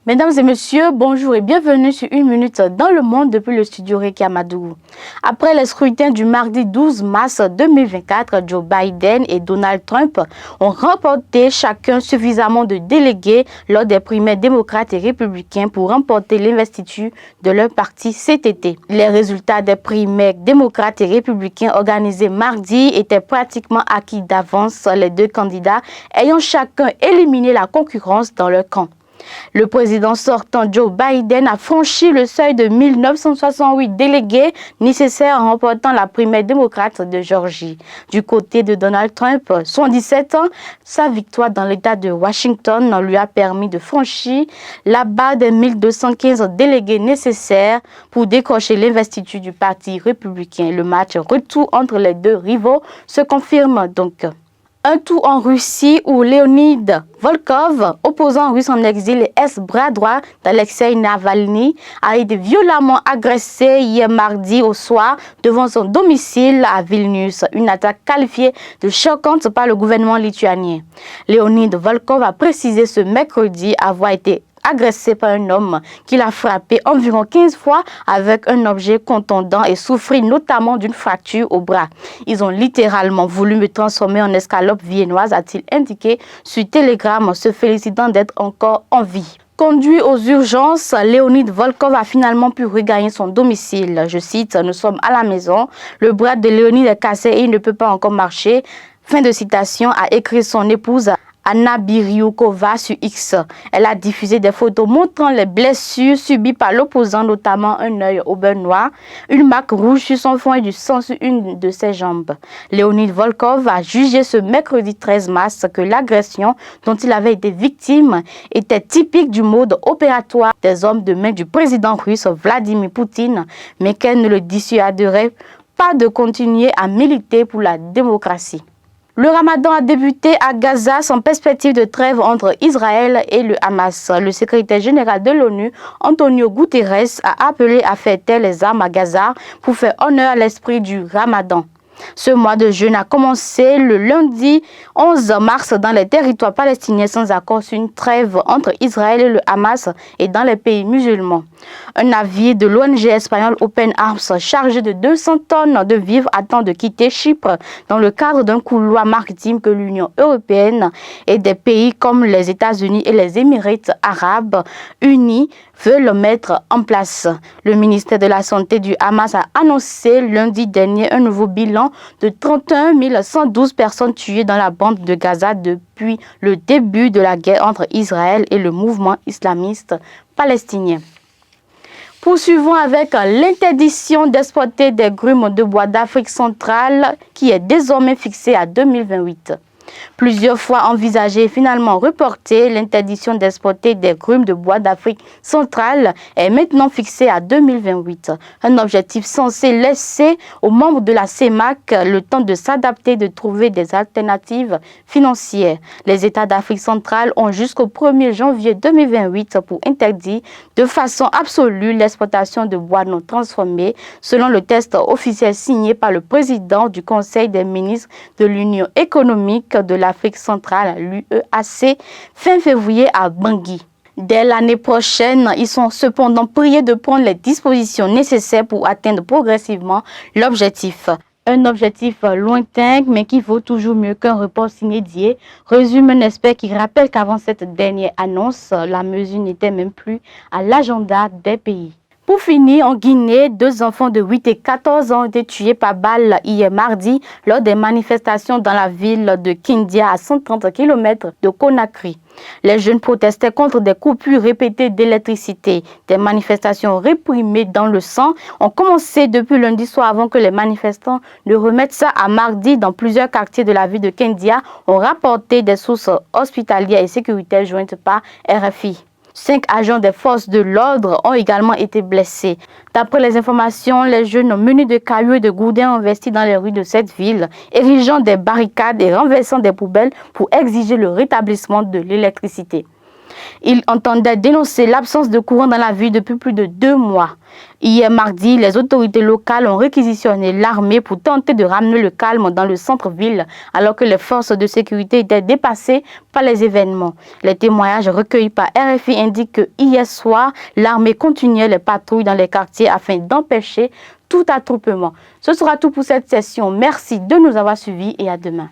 Mesdames et messieurs, bonjour et bienvenue sur Une Minute dans le Monde depuis le studio Reiki Amadou. Après les scrutins du mardi 12 mars 2024, Joe Biden et Donald Trump ont remporté chacun suffisamment de délégués lors des primaires démocrates et républicains pour remporter l'investiture de leur parti cet été. Les résultats des primaires démocrates et républicains organisés mardi étaient pratiquement acquis d'avance, les deux candidats ayant chacun éliminé la concurrence dans leur camp. Le président sortant Joe Biden a franchi le seuil de 1968 délégués nécessaires en remportant la primaire démocrate de Géorgie. Du côté de Donald Trump, 77 ans, sa victoire dans l'État de Washington lui a permis de franchir la barre des 1215 délégués nécessaires pour décrocher l'investiture du Parti républicain. Le match retour entre les deux rivaux se confirme donc. Un tour en Russie où Leonid Volkov, opposant russe en exil et ex-bras droit d'Alexei Navalny, a été violemment agressé hier mardi au soir devant son domicile à Vilnius. Une attaque qualifiée de choquante par le gouvernement lituanien. Leonid Volkov a précisé ce mercredi avoir été agressé par un homme qui l'a frappé environ 15 fois avec un objet contondant et souffrit notamment d'une fracture au bras. Ils ont littéralement voulu me transformer en escalope viennoise, a-t-il indiqué sur Telegram, se félicitant d'être encore en vie. Conduit aux urgences, Leonid Volkov a finalement pu regagner son domicile. Je cite, « Nous sommes à la maison. Le bras de Leonid est cassé et il ne peut pas encore marcher. » Fin de citation, a écrit son épouse Anna Biryukova sur X. Elle a diffusé des photos montrant les blessures subies par l'opposant, notamment un œil au beurre noir, une marque rouge sur son front et du sang sur une de ses jambes. Leonid Volkov a jugé ce mercredi 13 mars que l'agression dont il avait été victime était typique du mode opératoire des hommes de main du président russe Vladimir Poutine, mais qu'elle ne le dissuaderait pas de continuer à militer pour la démocratie. Le ramadan a débuté à Gaza sans perspective de trêve entre Israël et le Hamas. Le secrétaire général de l'ONU, Antonio Guterres, a appelé à faire taire les armes à Gaza pour faire honneur à l'esprit du ramadan. Ce mois de jeûne a commencé le lundi 11 mars dans les territoires palestiniens sans accord sur une trêve entre Israël et le Hamas et dans les pays musulmans. Un navire de l'ONG espagnole Open Arms chargé de 200 tonnes de vivres attend de quitter Chypre dans le cadre d'un couloir maritime que l'Union européenne et des pays comme les États-Unis et les Émirats arabes unis veulent mettre en place. Le ministère de la Santé du Hamas a annoncé lundi dernier un nouveau bilan de 31 112 personnes tuées dans la bande de Gaza depuis le début de la guerre entre Israël et le mouvement islamiste palestinien. Poursuivons avec l'interdiction d'exporter des grumes de bois d'Afrique centrale qui est désormais fixée à 2028. Plusieurs fois envisagée et finalement reportée, l'interdiction d'exporter des grumes de bois d'Afrique centrale est maintenant fixée à 2028. Un objectif censé laisser aux membres de la CEMAC le temps de s'adapter et de trouver des alternatives financières. Les États d'Afrique centrale ont jusqu'au 1er janvier 2028 pour interdire de façon absolue l'exportation de bois non transformés, selon le texte officiel signé par le président du Conseil des ministres de l'Union économique de l'Afrique centrale, l'UEAC, fin février à Bangui. Dès l'année prochaine, ils sont cependant priés de prendre les dispositions nécessaires pour atteindre progressivement l'objectif. Un objectif lointain, mais qui vaut toujours mieux qu'un report inédit, résume un expert qui rappelle qu'avant cette dernière annonce, la mesure n'était même plus à l'agenda des pays. Pour finir, en Guinée, 2 enfants de 8 et 14 ans ont été tués par balle hier mardi lors des manifestations dans la ville de Kindia à 130 km de Conakry. Les jeunes protestaient contre des coupures répétées d'électricité. Des manifestations réprimées dans le sang ont commencé depuis lundi soir avant que les manifestants ne remettent ça à mardi dans plusieurs quartiers de la ville de Kindia, ont rapporté des sources hospitalières et sécuritaires jointes par RFI. 5 agents des forces de l'ordre ont également été blessés. D'après les informations, les jeunes munis de cailloux et de gourdins ont investi dans les rues de cette ville, érigeant des barricades et renversant des poubelles pour exiger le rétablissement de l'électricité. Ils entendaient dénoncer l'absence de courant dans la ville depuis plus de 2 mois. Hier mardi, les autorités locales ont réquisitionné l'armée pour tenter de ramener le calme dans le centre-ville alors que les forces de sécurité étaient dépassées par les événements. Les témoignages recueillis par RFI indiquent que hier soir, l'armée continuait les patrouilles dans les quartiers afin d'empêcher tout attroupement. Ce sera tout pour cette session. Merci de nous avoir suivis et à demain.